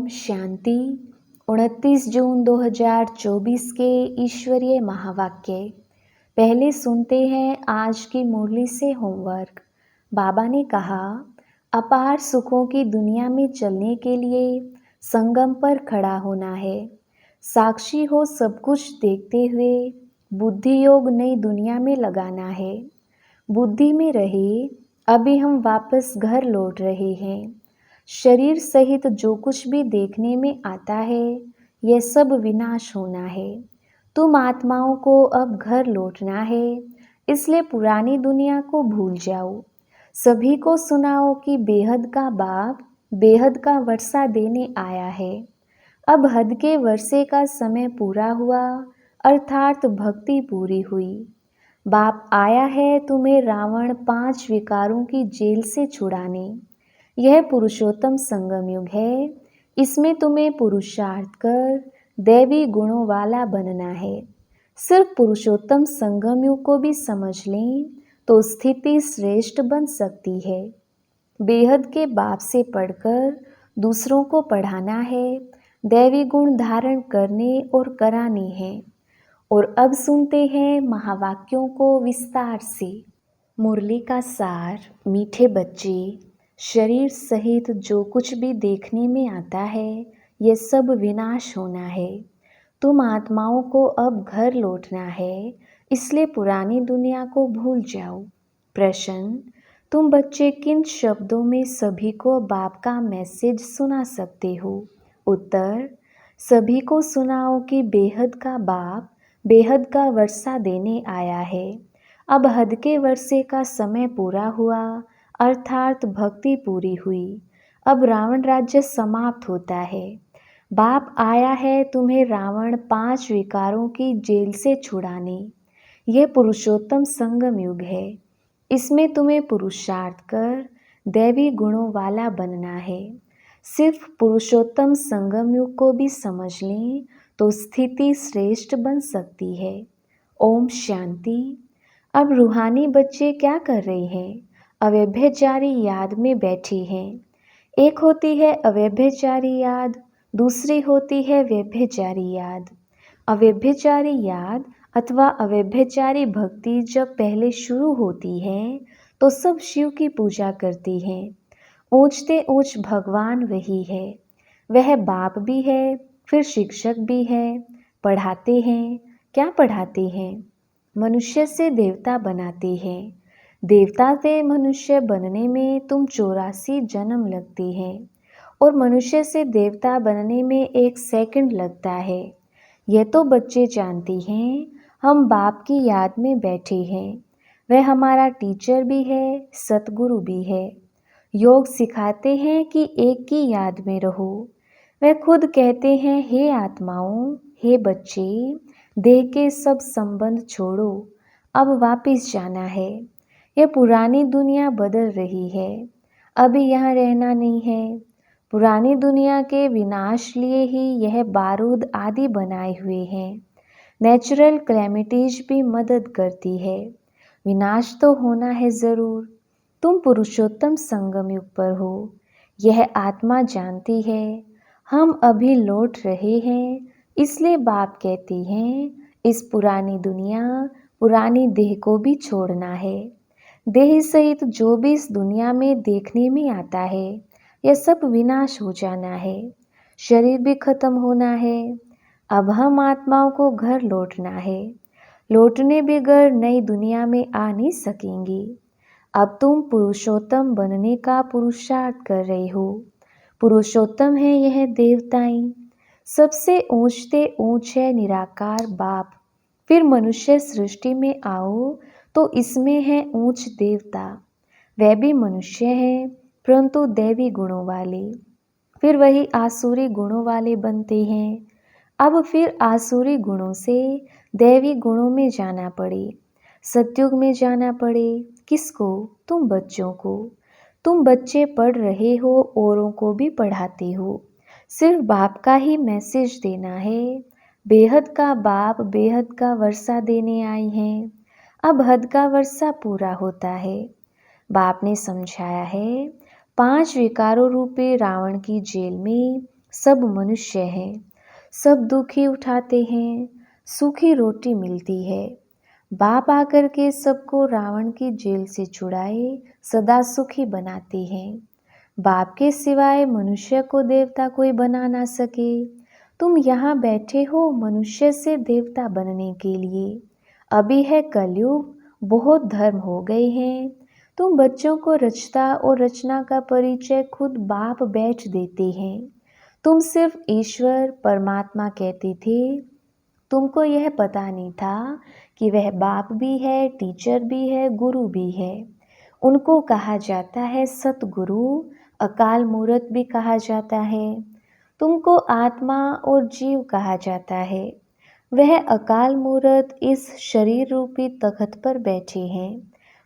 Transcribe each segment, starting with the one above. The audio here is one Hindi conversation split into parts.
शांति। 29 जून 2024 के ईश्वरीय महावाक्य। पहले सुनते हैं आज की मुरली से होमवर्क। बाबा ने कहा, अपार सुखों की दुनिया में चलने के लिए संगम पर खड़ा होना है। साक्षी हो सब कुछ देखते हुए बुद्धि योग नई दुनिया में लगाना है। बुद्धि में रहे अभी हम वापस घर लौट रहे हैं। शरीर सहित जो कुछ भी देखने में आता है यह सब विनाश होना है। तुम आत्माओं को अब घर लौटना है, इसलिए पुरानी दुनिया को भूल जाओ। सभी को सुनाओ कि बेहद का बाप बेहद का वर्षा देने आया है। अब हद के वर्षे का समय पूरा हुआ, अर्थात भक्ति पूरी हुई। बाप आया है तुम्हें रावण 5 विकारों की जेल से छुड़ाने। यह पुरुषोत्तम संगम युग है। इसमें तुम्हें पुरुषार्थ कर दैवी गुणों वाला बनना है। सिर्फ पुरुषोत्तम संगम युग को भी समझ लें तो स्थिति श्रेष्ठ बन सकती है। बेहद के बाप से पढ़कर दूसरों को पढ़ाना है, दैवी गुण धारण करने और कराने हैं। और अब सुनते हैं महावाक्यों को विस्तार से। मुरली का सार। मीठे बच्चे, शरीर सहित जो कुछ भी देखने में आता है यह सब विनाश होना है। तुम आत्माओं को अब घर लौटना है, इसलिए पुरानी दुनिया को भूल जाओ। प्रश्न, तुम बच्चे किन शब्दों में सभी को बाप का मैसेज सुना सकते हो? उत्तर, सभी को सुनाओ कि बेहद का बाप बेहद का वर्षा देने आया है। अब हद के वर्षे का समय पूरा हुआ, अर्थात भक्ति पूरी हुई। अब रावण राज्य समाप्त होता है। बाप आया है तुम्हें रावण 5 विकारों की जेल से छुड़ाने। यह पुरुषोत्तम संगम युग है। इसमें तुम्हें पुरुषार्थ कर दैवी गुणों वाला बनना है। सिर्फ पुरुषोत्तम संगम युग को भी समझ लें तो स्थिति श्रेष्ठ बन सकती है। ओम शांति। अब रूहानी बच्चे क्या कर रहे हैं? अव्यभिचारी याद में बैठे हैं। एक होती है अव्यभिचारी याद, दूसरी होती है व्यभिचारी याद। अव्यभिचारी याद अथवा अव्यभिचारी भक्ति जब पहले शुरू होती है तो सब शिव की पूजा करती हैं। ऊंचते ऊंच भगवान वही है। वह बाप भी है, फिर शिक्षक भी है। पढ़ाते हैं। क्या पढ़ाते हैं? मनुष्य से देवता बनाते हैं। देवता से मनुष्य बनने में तुम 84 जन्म लगते हैं और मनुष्य से देवता बनने में 1 सेकंड लगता है। यह तो बच्चे जानते हैं। हम बाप की याद में बैठे हैं। वह हमारा टीचर भी है, सतगुरु भी है। योग सिखाते हैं कि एक की याद में रहो। वह खुद कहते हैं, हे आत्माओं, हे बच्चे, देह के सब संबंध छोड़ो, अब वापिस जाना है। यह पुरानी दुनिया बदल रही है, अभी यहाँ रहना नहीं है। पुरानी दुनिया के विनाश लिए ही यह बारूद आदि बनाए हुए हैं। नेचुरल क्लैमिटीज भी मदद करती है। विनाश तो होना है ज़रूर। तुम पुरुषोत्तम संगम युग पर हो, यह आत्मा जानती है। हम अभी लौट रहे हैं, इसलिए बाप कहते हैं इस पुरानी दुनिया पुरानी देह को भी छोड़ना है। देह सहित जो भी इस दुनिया में देखने में आता है यह सब विनाश हो जाना है। शरीर भी खत्म होना है। अब हम आत्माओं को घर लौटना है। लौटने बगैर नई दुनिया में आ नहीं सकेंगे। अब तुम पुरुषोत्तम बनने का पुरुषार्थ कर रहे हो। पुरुषोत्तम है यह देवताएं। सबसे ऊंचते ऊंच है निराकार बाप। फिर मनुष्य सृष्टि में आओ तो इसमें है ऊंच देवता। वह भी मनुष्य है परंतु दैवी गुणों वाले। फिर वही आसुरी गुणों वाले बनते हैं। अब फिर आसुरी गुणों से दैवी गुणों में जाना पड़े, सतयुग में जाना पड़े। किसको? तुम बच्चों को। तुम बच्चे पढ़ रहे हो, औरों को भी पढ़ाते हो। सिर्फ बाप का ही मैसेज देना है। बेहद का बाप बेहद का वर्षा देने आए हैं। अब हद का वर्षा पूरा होता है। बाप ने समझाया है 5 विकारों रूपी रावण की जेल में सब मनुष्य हैं, सब दुखी उठाते हैं, सूखी रोटी मिलती है। बाप आकर के सबको रावण की जेल से छुड़ाए सदा सुखी बनाते हैं। बाप के सिवाय मनुष्य को देवता कोई बना ना सके। तुम यहाँ बैठे हो मनुष्य से देवता बनने के लिए। अभी है कलयुग, बहुत धर्म हो गए हैं। तुम बच्चों को रचता और रचना का परिचय खुद बाप बैठ देते हैं। तुम सिर्फ ईश्वर परमात्मा कहते थे। तुमको यह पता नहीं था कि वह बाप भी है, टीचर भी है, गुरु भी है। उनको कहा जाता है सतगुरु, अकाल मूर्त भी कहा जाता है। तुमको आत्मा और जीव कहा जाता है। वह अकाल मूर्त इस शरीर रूपी तख्त पर बैठे हैं।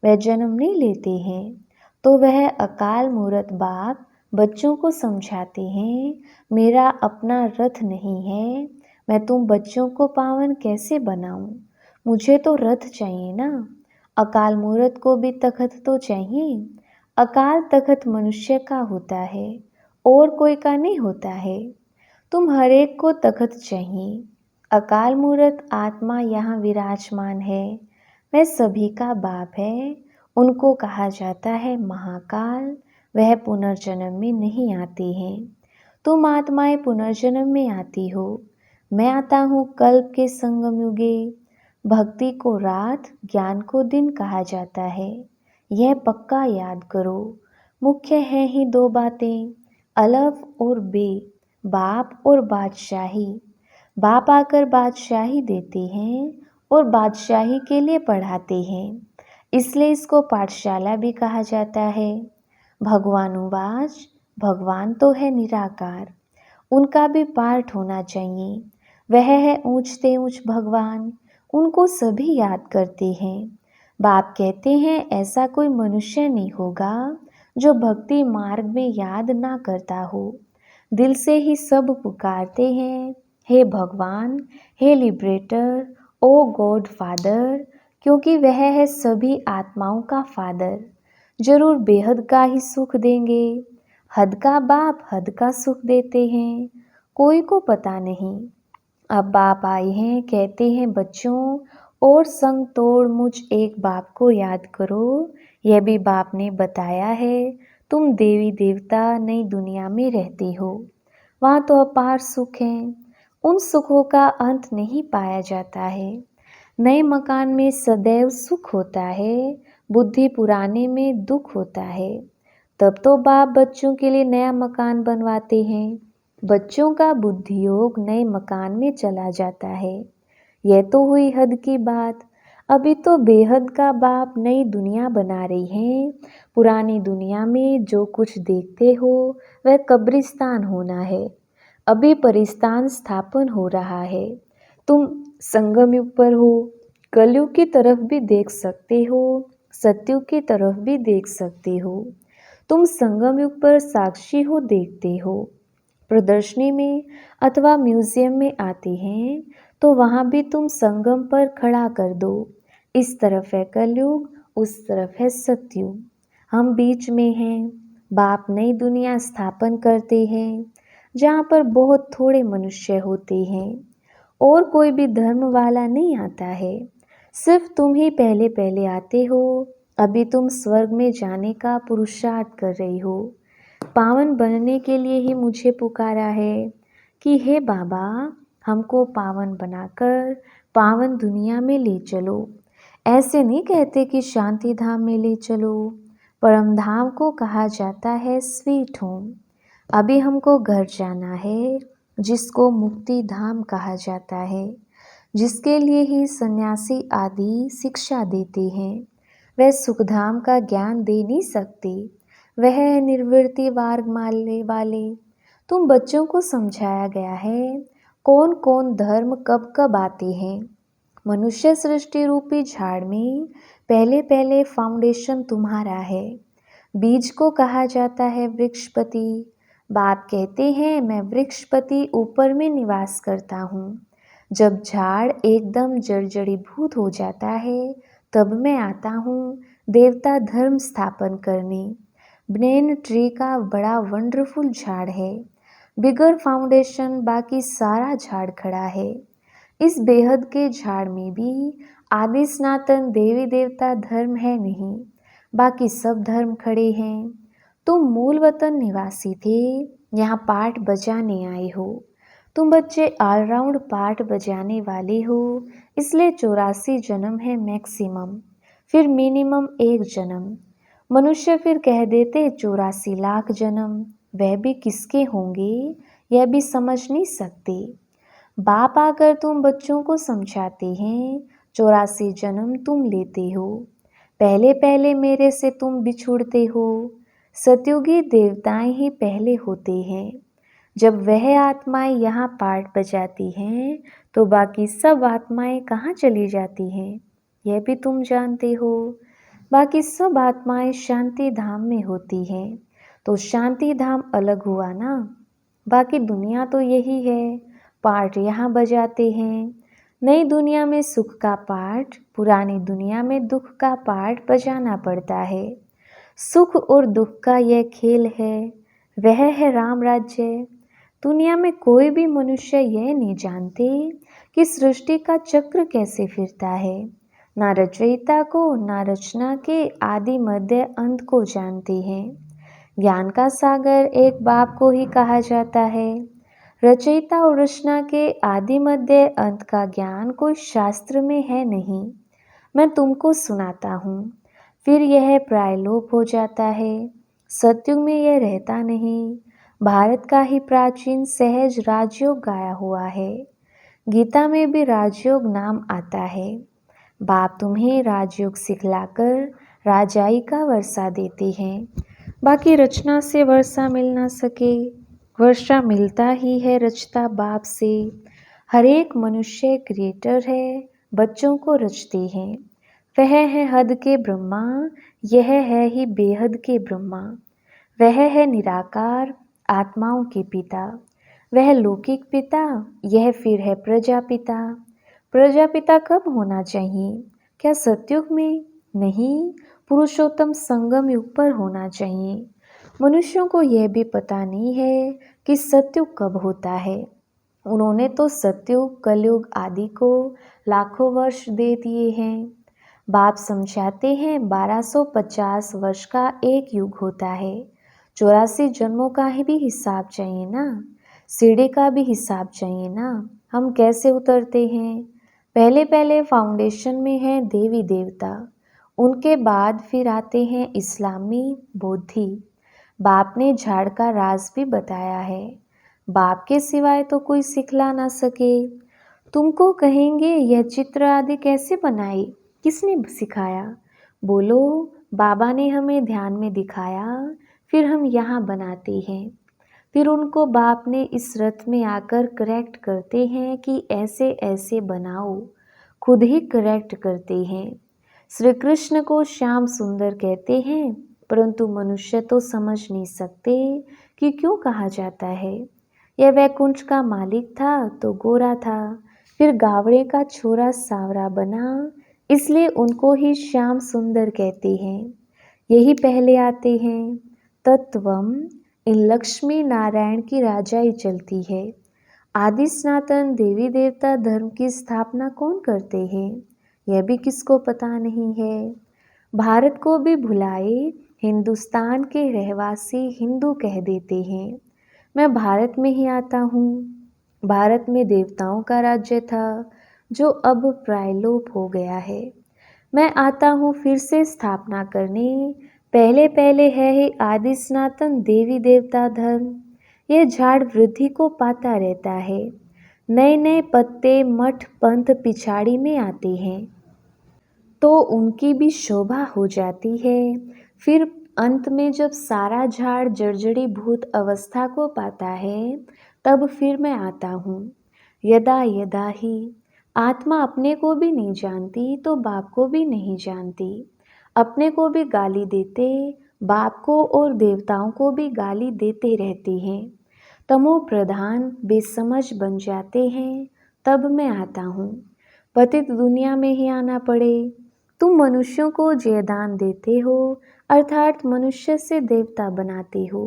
वह जन्म नहीं लेते हैं। तो वह अकाल मूर्त बाप बच्चों को समझाते हैं, मेरा अपना रथ नहीं है, मैं तुम बच्चों को पावन कैसे बनाऊं? मुझे तो रथ चाहिए ना। अकाल मूर्त को भी तख्त तो चाहिए। अकाल तख्त मनुष्य का होता है और कोई का नहीं होता है। तुम हरेक को तख्त चाहिए। अकाल मूर्त आत्मा यहाँ विराजमान है। वह सभी का बाप है। उनको कहा जाता है महाकाल। वह पुनर्जन्म में नहीं आते हैं। तुम आत्माएं पुनर्जन्म में आती हो। मैं आता हूँ कल्प के संगम युगे। भक्ति को रात, ज्ञान को दिन कहा जाता है। यह पक्का याद करो। मुख्य है ही दो बातें, अलफ और बे, बाप और बादशाही। बाप आकर बादशाही देते हैं और बादशाही के लिए पढ़ाते हैं। इसलिए इसको पाठशाला भी कहा जाता है। भगवानुवाच, भगवान तो है निराकार, उनका भी पाठ होना चाहिए। वह है ऊंचते ऊंच भगवान, उनको सभी याद करते हैं। बाप कहते हैं ऐसा कोई मनुष्य नहीं होगा जो भक्ति मार्ग में याद ना करता हो। दिल से ही सब पुकारते हैं, हे भगवान, हे लिबरेटर, ओ गॉड फादर, क्योंकि वह है सभी आत्माओं का फादर। जरूर बेहद का ही सुख देंगे। हद का बाप हद का सुख देते हैं, कोई को पता नहीं। अब बाप आए हैं, कहते हैं बच्चों, और संग तोड़ मुझ एक बाप को याद करो। यह भी बाप ने बताया है। तुम देवी देवता नई दुनिया में रहते हो, वहाँ तो अपार सुख है। उन सुखों का अंत नहीं पाया जाता है। नए मकान में सदैव सुख होता है, बुद्धि पुराने में दुख होता है। तब तो बाप बच्चों के लिए नया मकान बनवाते हैं। बच्चों का बुद्धि योग नए मकान में चला जाता है। यह तो हुई हद की बात। अभी तो बेहद का बाप नई दुनिया बना रही है। पुरानी दुनिया में जो कुछ देखते हो वह कब्रिस्तान होना है। अभी परिस्तान स्थापन हो रहा है। तुम संगम युग पर हो, कलयुग की तरफ भी देख सकते हो, सतयुग की तरफ भी देख सकते हो। तुम संगम युग पर साक्षी हो, देखते हो। प्रदर्शनी में अथवा म्यूजियम में आते हैं तो वहाँ भी तुम संगम पर खड़ा कर दो। इस तरफ है कलयुग, उस तरफ है सतयुग। हम बीच में हैं। बाप नई दुनिया स्थापन करते हैं जहाँ पर बहुत थोड़े मनुष्य होते हैं और कोई भी धर्म वाला नहीं आता है। सिर्फ तुम ही पहले पहले आते हो। अभी तुम स्वर्ग में जाने का पुरुषार्थ कर रही हो। पावन बनने के लिए ही मुझे पुकारा है कि हे बाबा, हमको पावन बनाकर पावन दुनिया में ले चलो। ऐसे नहीं कहते कि शांति धाम में ले चलो। परम धाम को कहा जाता है स्वीट होम। अभी हमको घर जाना है, जिसको मुक्ति धाम कहा जाता है, जिसके लिए ही सन्यासी आदि शिक्षा देते हैं। वह सुखधाम का ज्ञान दे नहीं सकते। वह है निर्वृत्ति मार्ग मानने वाले। तुम बच्चों को समझाया गया है कौन कौन धर्म कब कब आते हैं। मनुष्य सृष्टि रूपी झाड़ में पहले पहले फाउंडेशन तुम्हारा है। बीज को कहा जाता है वृक्षपति। बाप कहते हैं मैं वृक्षपति ऊपर में निवास करता हूँ। जब झाड़ एकदम जर्जरीभूत हो जाता है तब मैं आता हूँ देवता धर्म स्थापन करने। बनेन ट्री का बड़ा वंडरफुल झाड़ है। बिगर फाउंडेशन बाकी सारा झाड़ खड़ा है। इस बेहद के झाड़ में भी आदि सनातन देवी देवता धर्म है नहीं, बाकी सब धर्म खड़े हैं। तुम मूल वतन निवासी थे, यहाँ पाठ बजाने आए हो। तुम बच्चे ऑलराउंड पाठ बजाने वाले हो, इसलिए 84 जन्म है मैक्सिमम, फिर मिनिमम एक जन्म। मनुष्य फिर कह देते 84 लाख जन्म, वह भी किसके होंगे यह भी समझ नहीं सकते। बाप आकर तुम बच्चों को समझाते हैं 84 जन्म तुम लेते हो, पहले पहले मेरे से तुम बिछुड़ते हो। सतयुगी देवताएं ही पहले होते हैं। जब वह आत्माएं यहाँ पाठ बजाती हैं तो बाकी सब आत्माएं कहाँ चली जाती हैं यह भी तुम जानते हो। बाकी सब आत्माएं शांति धाम में होती हैं, तो शांति धाम अलग हुआ ना। बाकी दुनिया तो यही है, पाठ यहाँ बजाते हैं। नई दुनिया में सुख का पाठ, पुरानी दुनिया में दुख का पाठ बजाना पड़ता है। सुख और दुख का यह खेल है, वह है राम राज्य। दुनिया में कोई भी मनुष्य यह नहीं जानते कि सृष्टि का चक्र कैसे फिरता है। ना रचयिता को ना रचना के आदि मध्य अंत को जानते हैं। ज्ञान का सागर एक बाप को ही कहा जाता है। रचयिता और रचना के आदि मध्य अंत का ज्ञान कोई शास्त्र में है नहीं, मैं तुमको सुनाता हूँ। फिर यह प्रायलोप हो जाता है, सतयुग में यह रहता नहीं। भारत का ही प्राचीन सहज राजयोग गाया हुआ है, गीता में भी राजयोग नाम आता है। बाप तुम्हें राजयोग सिखलाकर राजाई का वर्षा देते हैं। बाकी रचना से वर्षा मिल ना सके, वर्षा मिलता ही है रचता बाप से। हर एक मनुष्य क्रिएटर है, बच्चों को रचते हैं। वह है हद के ब्रह्मा, यह है ही बेहद के ब्रह्मा। वह है निराकार आत्माओं के पिता, वह लौकिक पिता, यह फिर है प्रजापिता। प्रजापिता कब होना चाहिए? क्या सतयुग में? नहीं, पुरुषोत्तम संगम युग पर होना चाहिए। मनुष्यों को यह भी पता नहीं है कि सतयुग कब होता है। उन्होंने तो सतयुग कलयुग आदि को लाखों वर्ष दे दिए हैं। बाप समझाते हैं 1250 वर्ष का एक युग होता है। 84 जन्मों का भी हिसाब चाहिए ना, सीढ़ी का भी हिसाब चाहिए ना। हम कैसे उतरते हैं? पहले पहले फाउंडेशन में है देवी देवता, उनके बाद फिर आते हैं इस्लामी बौद्धि। बाप ने झाड़ का राज भी बताया है, बाप के सिवाय तो कोई सिखला ना सके। तुमको कहेंगे यह चित्र आदि कैसे बनाए, किसने सिखाया? बोलो, बाबा ने हमें ध्यान में दिखाया, फिर हम यहाँ बनाते हैं। फिर उनको बाप ने इस रथ में आकर करेक्ट करते हैं कि ऐसे ऐसे बनाओ, खुद ही करेक्ट करते हैं। श्री कृष्ण को श्याम सुंदर कहते हैं, परंतु मनुष्य तो समझ नहीं सकते कि क्यों कहा जाता है। यह वैकुंठ का मालिक था तो गोरा था, फिर गावड़े का छोरा सावरा बना, इसलिए उनको ही श्याम सुंदर कहते हैं। यही पहले आते हैं। तत्वम इन लक्ष्मी नारायण की राजाई चलती है। आदि सनातन देवी देवता धर्म की स्थापना कौन करते हैं यह भी किसको पता नहीं है। भारत को भी भुलाए हिंदुस्तान के रहवासी हिंदू कह देते हैं। मैं भारत में ही आता हूँ। भारत में देवताओं का राज्य था जो अब प्रायलोप हो गया है। मैं आता हूँ फिर से स्थापना करने। पहले पहले है ही आदि सनातन देवी देवता धर्म। यह झाड़ वृद्धि को पाता रहता है। नए नए पत्ते मठ पंथ पिछाड़ी में आते हैं तो उनकी भी शोभा हो जाती है। फिर अंत में जब सारा झाड़ जर्जरी भूत अवस्था को पाता है तब फिर मैं आता हूँ। यदा यदा ही आत्मा अपने को भी नहीं जानती तो बाप को भी नहीं जानती। अपने को भी गाली देते, बाप को और देवताओं को भी गाली देते रहते हैं। तमो प्रधान बेसमझ बन जाते हैं, तब मैं आता हूँ। पतित दुनिया में ही आना पड़े। तुम मनुष्यों को जयदान देते हो, अर्थात मनुष्य से देवता बनाते हो।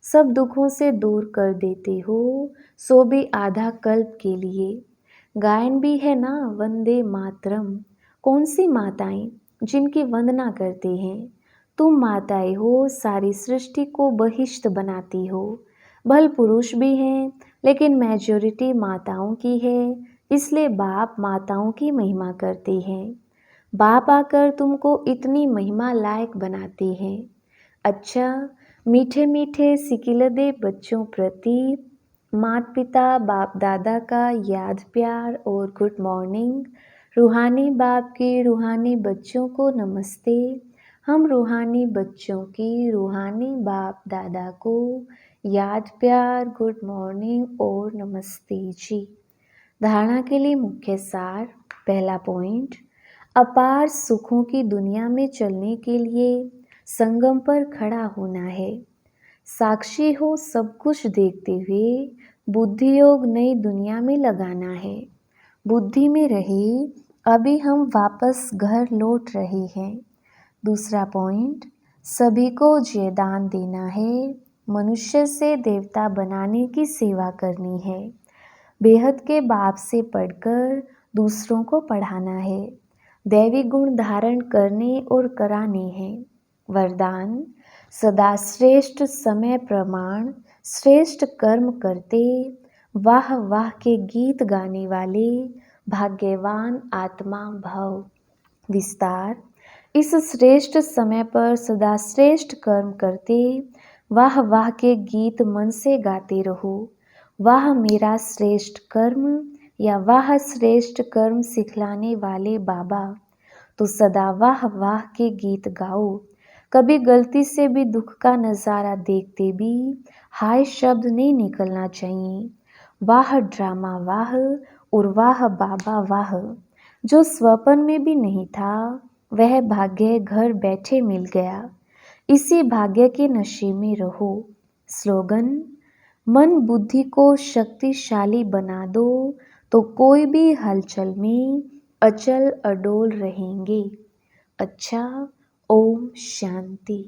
सब दुखों से दूर कर देते हो, सो भी आधा कल्प के लिए। गायन भी है ना वंदे मातरम। कौन सी माताएं जिनकी वंदना करते हैं? तुम माताएं हो, सारी सृष्टि को बहिष्ट बनाती हो। भल पुरुष भी हैं, लेकिन मेजॉरिटी माताओं की है, इसलिए बाप माताओं की महिमा करते हैं। बाप आकर तुमको इतनी महिमा लायक बनाते हैं। अच्छा, मीठे मीठे सिकिलदे बच्चों प्रति माता पिता बाप दादा का याद प्यार और गुड मॉर्निंग। रूहानी बाप के रूहानी बच्चों को नमस्ते। हम रूहानी बच्चों की रूहानी बाप दादा को याद प्यार गुड मॉर्निंग और नमस्ते जी। धारणा के लिए मुख्य सार। पहला पॉइंट, अपार सुखों की दुनिया में चलने के लिए संगम पर खड़ा होना है। साक्षी हो सब कुछ देखते हुए बुद्धि योग नई दुनिया में लगाना है। बुद्धि में रहे अभी हम वापस घर लौट रहे हैं। दूसरा पॉइंट, सभी को जयदान देना है। मनुष्य से देवता बनाने की सेवा करनी है। बेहद के बाप से पढ़कर दूसरों को पढ़ाना है। दैवी गुण धारण करने और कराने हैं। वरदान, सदा श्रेष्ठ समय प्रमाण श्रेष्ठ कर्म करते वाह वाह के गीत गाने वाले भाग्यवान आत्मा भव। विस्तार, इस श्रेष्ठ समय पर सदा श्रेष्ठ कर्म करते वाह वाह के गीत मन से गाते रहो। वाह मेरा श्रेष्ठ कर्म या वाह श्रेष्ठ कर्म सिखलाने वाले बाबा। तो सदा वाह वाह के गीत गाओ। कभी गलती से भी दुख का नज़ारा देखते भी हाय शब्द नहीं निकलना चाहिए। वाह ड्रामा वाह और वाह बाबा वाह। जो स्वप्न में भी नहीं था वह भाग्य घर बैठे मिल गया। इसी भाग्य के नशे में रहो। स्लोगन, मन बुद्धि को शक्तिशाली बना दो तो कोई भी हलचल में अचल अडोल रहेंगे। अच्छा, ओम शांति।